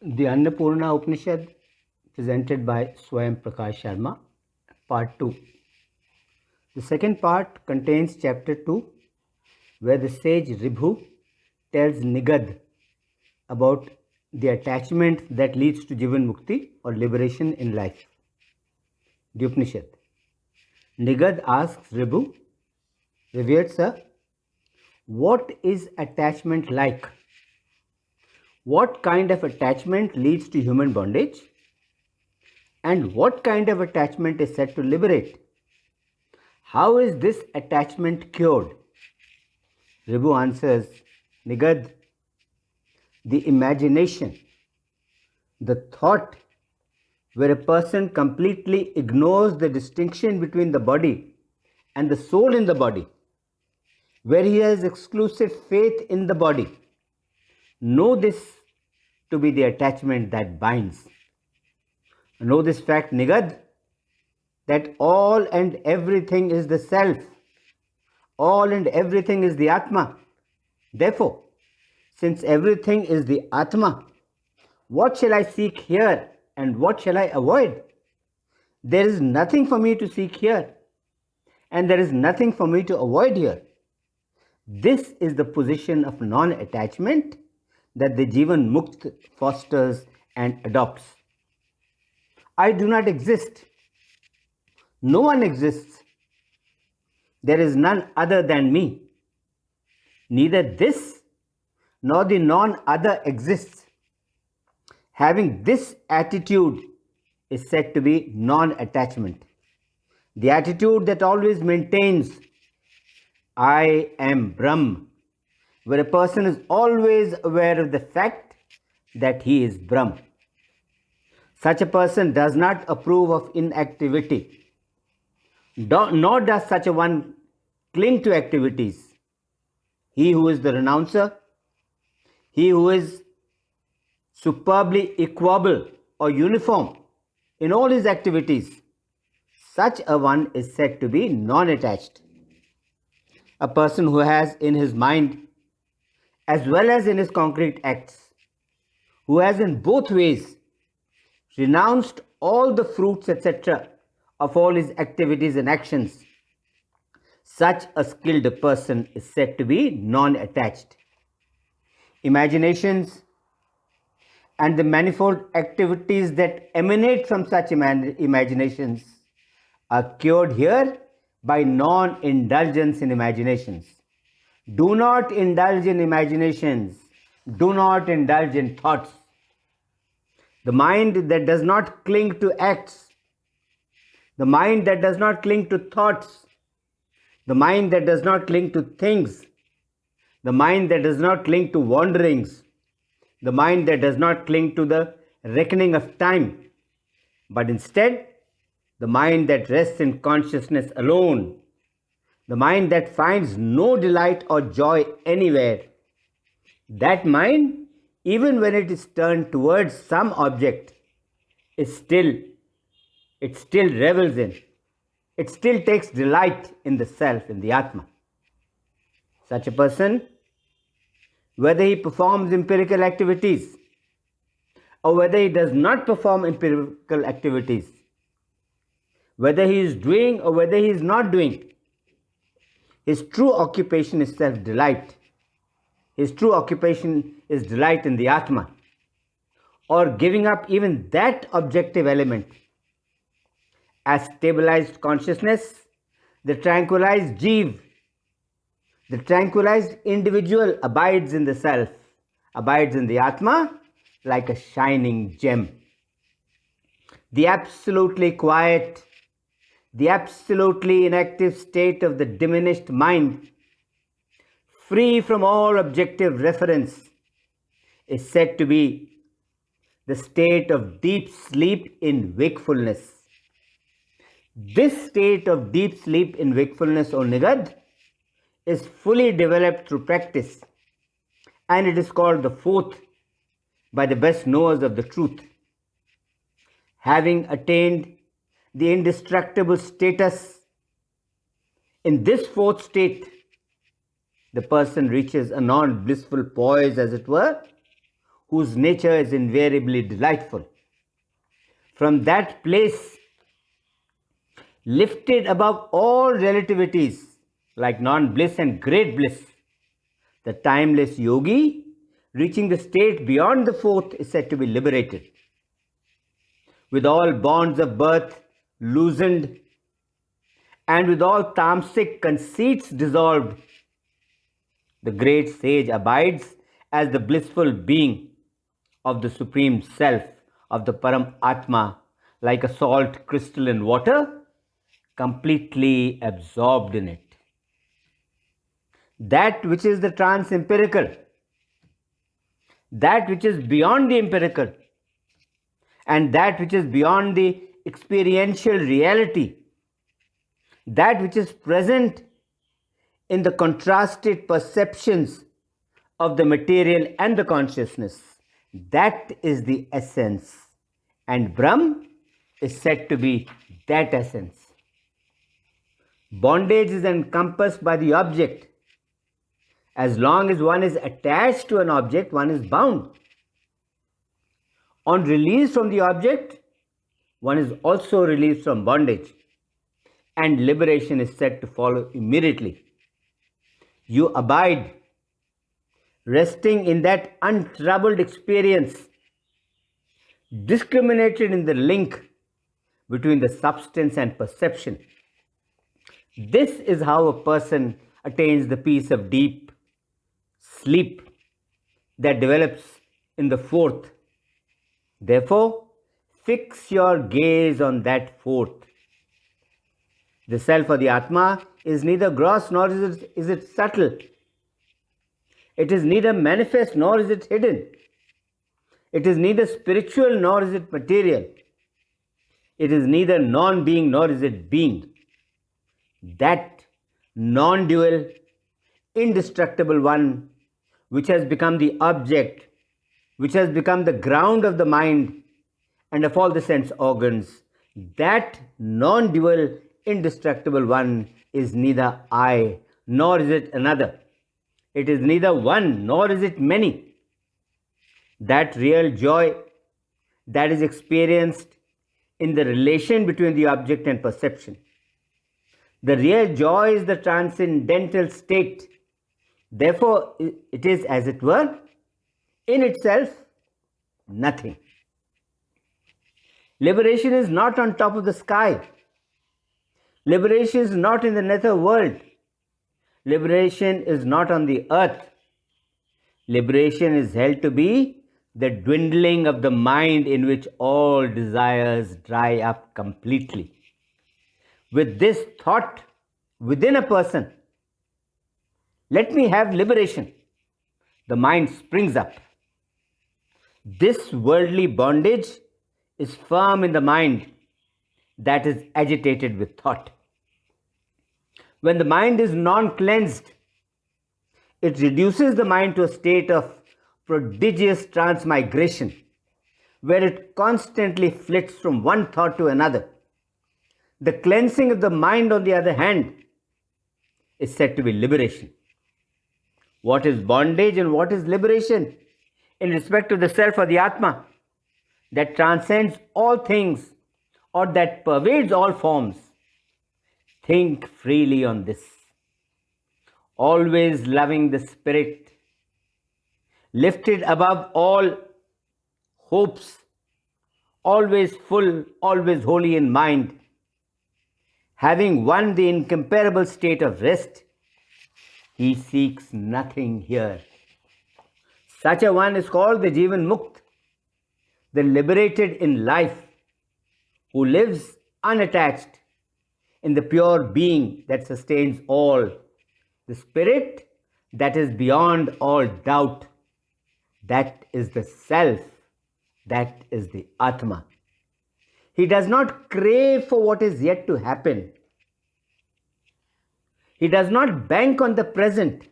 The Annapurna Upanishad, presented by Svayam Prakash Sharma, Part 2. The second part contains Chapter 2, where the sage Ribhu tells Nigadha about the attachment that leads to Jivan Mukti or liberation in life. The Upanishad. Nigadha asks Ribhu, revered sir, what is attachment like? What kind of attachment leads to human bondage? And what kind of attachment is said to liberate? How is this attachment cured? Ribhu answers, Nigadha, the imagination, the thought where a person completely ignores the distinction between the body and the soul in the body, where he has exclusive faith in the body. Know this to be the attachment that binds. Know this fact, Nigadha, that all and everything is the self. All and everything is the Atma. Therefore, since everything is the Atma, what shall I seek here and what shall I avoid? There is nothing for me to seek here and there is nothing for me to avoid here. This is the position of non-attachment that the Jivan Mukt fosters and adopts. I do not exist. No one exists. There is none other than me. Neither this nor the non-other exists. Having this attitude is said to be non-attachment. The attitude that always maintains I am Brahm, where a person is always aware of the fact that he is Brahm. Such a person does not approve of inactivity, nor does such a one cling to activities. He who is the renouncer, he who is superbly equable or uniform in all his activities, such a one is said to be non-attached. A person who has in his mind as well as in his concrete acts, who has in both ways renounced all the fruits, etc., of all his activities and actions, such a skilled person is said to be non-attached. Imaginations and the manifold activities that emanate from such imaginations are cured here by non-indulgence in imaginations. Do not indulge in imaginations. Do not indulge in thoughts. The mind that does not cling to acts, the mind that does not cling to thoughts, the mind that does not cling to things, the mind that does not cling to wanderings, the mind that does not cling to the reckoning of time, but instead the mind that rests in consciousness alone, the mind that finds no delight or joy anywhere. That mind, even when it is turned towards some object, it still revels in, it still takes delight in the self, in the Atma. Such a person, whether he performs empirical activities or whether he does not perform empirical activities, whether he is doing or whether he is not doing, his true occupation is self-delight. His true occupation is delight in the Atma, or giving up even that objective element. As stabilized consciousness, the tranquilized Jeev, the tranquilized individual abides in the self, abides in the Atma like a shining gem. The absolutely quiet, the absolutely inactive state of the diminished mind, free from all objective reference, is said to be the state of deep sleep in wakefulness. This state of deep sleep in wakefulness, O Nigadha, is fully developed through practice, and it is called the fourth by the best knowers of the truth. Having attained the indestructible status, in this fourth state, the person reaches a non-blissful poise, as it were, whose nature is invariably delightful. From that place, lifted above all relativities, like non-bliss and great bliss, the timeless yogi, reaching the state beyond the fourth, is said to be liberated. With all bonds of birth loosened, and with all tamasic conceits dissolved, the great sage abides as the blissful being of the Supreme Self, of the Param Atma, like a salt crystal in water, completely absorbed in it. That which is the trans-empirical, that which is beyond the empirical, and that which is beyond the experiential reality, that which is present in the contrasted perceptions of the material and the consciousness, that is the essence. And Brahm is said to be that essence. Bondage is encompassed by the object. As long as one is attached to an object, one is bound. On release from the object, one is also released from bondage, and liberation is said to follow immediately. You abide, resting in that untroubled experience, discriminated in the link between the substance and perception. This is how a person attains the peace of deep sleep that develops in the fourth. Therefore, fix your gaze on that fourth. The self or the Atma is neither gross nor is it subtle. It is neither manifest nor is it hidden. It is neither spiritual nor is it material. It is neither non-being nor is it being. That non-dual, indestructible one, which has become the object, which has become the ground of the mind and of all the sense organs, that non-dual, indestructible one is neither I nor is it another. It is neither one nor is it many. That real joy that is experienced in the relation between the object and perception. The real joy is the transcendental state. Therefore, it is, as it were, in itself, nothing. Liberation is not on top of the sky. Liberation is not in the nether world. Liberation is not on the earth. Liberation is held to be the dwindling of the mind in which all desires dry up completely. With this thought within a person, let me have liberation, the mind springs up. This worldly bondage is firm in the mind that is agitated with thought. When the mind is non-cleansed, it reduces the mind to a state of prodigious transmigration, where it constantly flits from one thought to another. The cleansing of the mind, on the other hand, is said to be liberation. What is bondage and what is liberation? In respect of the self or the Atma, that transcends all things or that pervades all forms. Think freely on this. Always loving the spirit, lifted above all hopes, always full, always holy in mind, having won the incomparable state of rest, he seeks nothing here. Such a one is called the Jivan Mukt, the liberated in life, who lives unattached in the pure being that sustains all, the spirit that is beyond all doubt. That is the self, that is the Atma. He does not crave for what is yet to happen. He does not bank on the present.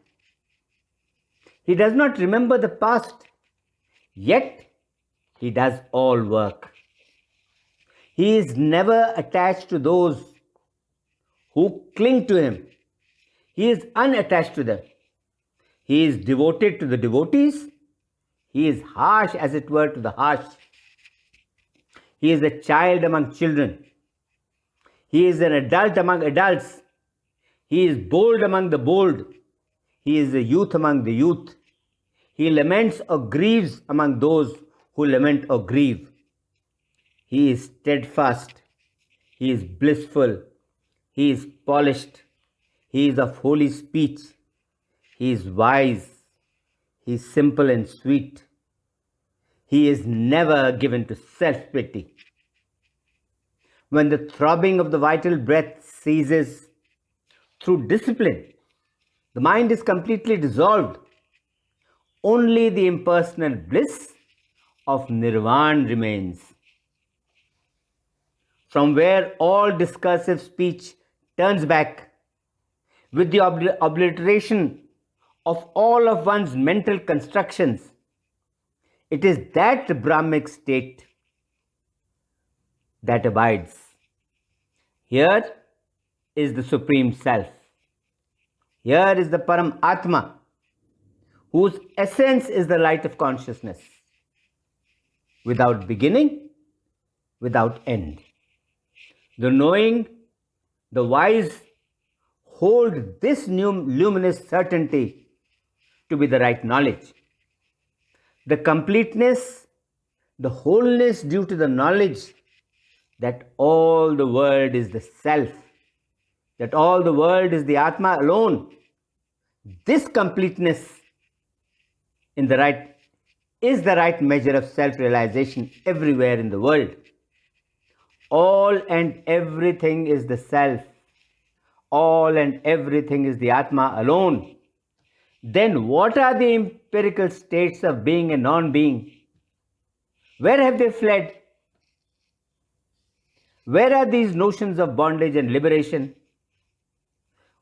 He does not remember the past. Yet, he does all work. He is never attached to those who cling to him. He is unattached to them. He is devoted to the devotees. He is harsh, as it were, to the harsh. He is a child among children. He is an adult among adults. He is bold among the bold. He is a youth among the youth. He laments or grieves among those who lament or grieve. He is steadfast. He is blissful. He is polished. He is of holy speech. He is wise. He is simple and sweet. He is never given to self-pity. When the throbbing of the vital breath ceases through discipline, the mind is completely dissolved. Only the impersonal bliss of nirvana remains, from where all discursive speech turns back, with the obliteration of all of one's mental constructions. It is that Brahmic state that abides. Here is the Supreme Self. Here is the Param Atma, whose essence is the light of consciousness, without beginning, without end. The knowing, the wise, hold this new luminous certainty to be the right knowledge. The completeness, the wholeness due to the knowledge that all the world is the self, that all the world is the Atma alone. This completeness is the right measure of self-realization everywhere in the world. All and everything is the self. All and everything is the Atma alone. Then what are the empirical states of being and non-being? Where have they fled? Where are these notions of bondage and liberation?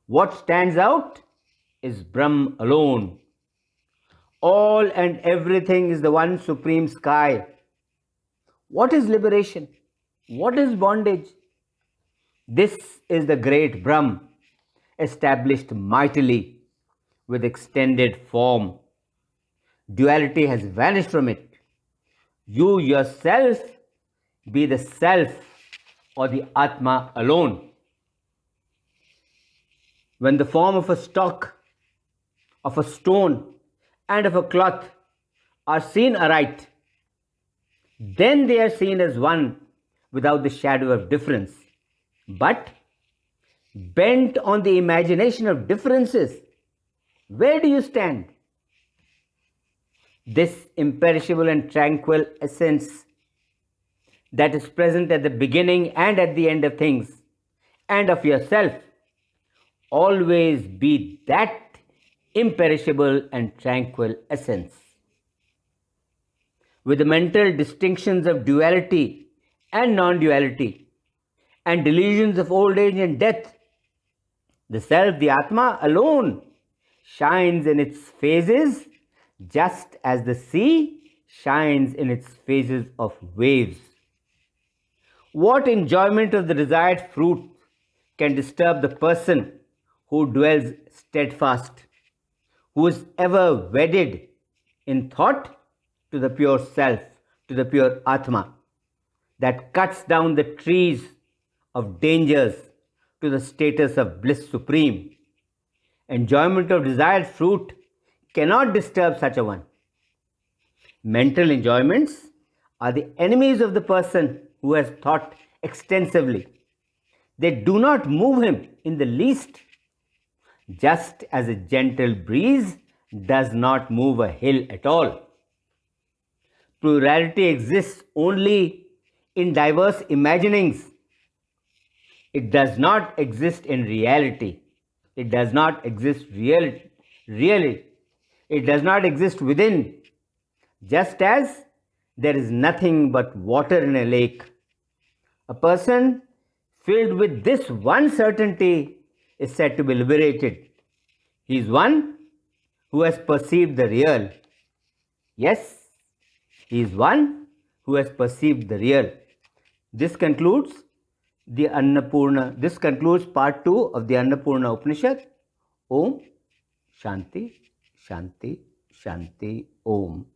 What stands out is Brahm alone. All and everything is the one supreme sky. What is liberation? What is bondage? This is the great Brahm, established mightily with extended form. Duality has vanished from it. You yourself be the self or the Atma alone. When the form of a stalk, of a stone, and of a cloth are seen aright, then they are seen as one without the shadow of difference. But bent on the imagination of differences, where do you stand? This imperishable and tranquil essence that is present at the beginning and at the end of things and of yourself, always be that imperishable and tranquil essence. With the mental distinctions of duality and non-duality and delusions of old age and death, the self, the Atma alone, shines in its phases just as the sea shines in its phases of waves. What enjoyment of the desired fruit can disturb the person who dwells steadfast, who is ever wedded in thought to the pure self, to the pure Atma, that cuts down the trees of dangers to the status of bliss supreme? Enjoyment of desired fruit cannot disturb such a one. Mental enjoyments are the enemies of the person who has thought extensively. They do not move him in the least, just as a gentle breeze does not move a hill at all. Plurality exists only in diverse imaginings. It does not exist in reality. It does not exist really. It does not exist within. Just as there is nothing but water in a lake. A person filled with this one certainty is said to be liberated. He is one who has perceived the real. Yes, he is one who has perceived the real. This concludes part 2 of the Annapurna Upanishad. Om Shanti, Shanti, Shanti, Om.